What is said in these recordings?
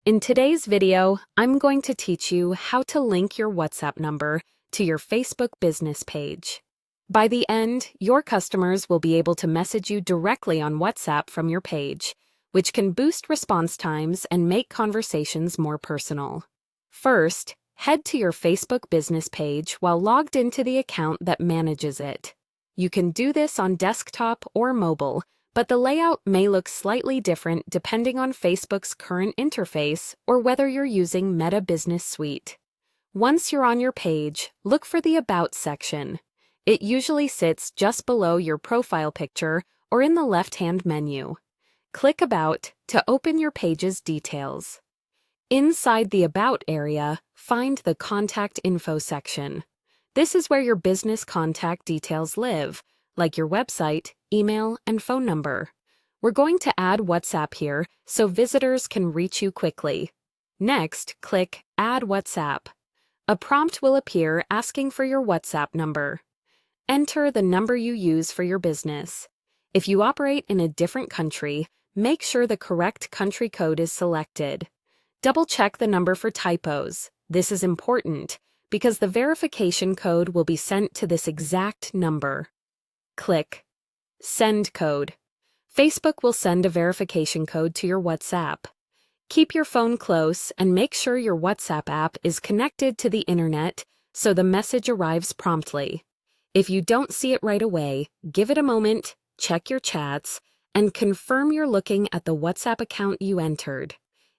In today's video, I'm going to teach you how to link your WhatsApp number to your Facebook business page. By the end, your customers will be able to message you directly on WhatsApp from your page, which can boost response times and make conversations more personal. First, head to your Facebook business page while logged into the account that manages it. You can do this on desktop or mobile, but the layout may look slightly different depending on Facebook's current interface or whether you're using Meta Business Suite. Once you're on your page, look for the About section. It usually sits just below your profile picture or in the left-hand menu. Click About to open your page's details. Inside the About area, find the Contact Info section. This is where your business contact details live, like your website, email, and phone number. We're going to add WhatsApp here so visitors can reach you quickly. Next, click Add WhatsApp. A prompt will appear asking for your WhatsApp number. Enter the number you use for your business. If you operate in a different country, make sure the correct country code is selected. Double-check the number for typos. This is important because the verification code will be sent to this exact number. Click Send Code. Facebook will send a verification code to your WhatsApp. Keep your phone close and make sure your WhatsApp app is connected to the internet so the message arrives promptly. If you don't see it right away, give it a moment, check your chats, and confirm you're looking at the WhatsApp account you entered.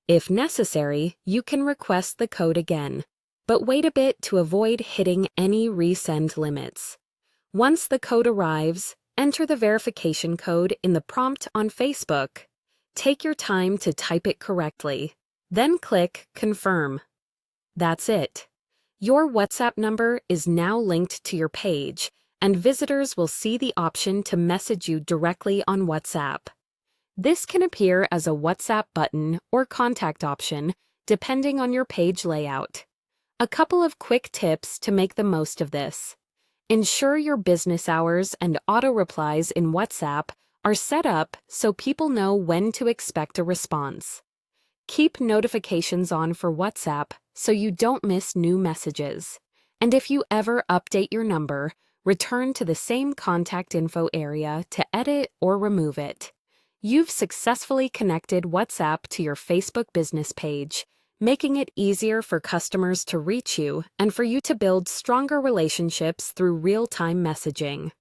If necessary, you can request the code again, but wait a bit to avoid hitting any resend limits. Once the code arrives, enter the verification code in the prompt on Facebook. Take your time to type it correctly, then click Confirm. That's it. Your WhatsApp number is now linked to your page, and visitors will see the option to message you directly on WhatsApp. This can appear as a WhatsApp button or contact option, depending on your page layout. A couple of quick tips to make the most of this. Ensure your business hours and auto-replies in WhatsApp are set up so people know when to expect a response. Keep notifications on for WhatsApp so you don't miss new messages. And if you ever update your number, return to the same contact info area to edit or remove it. You've successfully connected WhatsApp to your Facebook business page, making it easier for customers to reach you and for you to build stronger relationships through real-time messaging.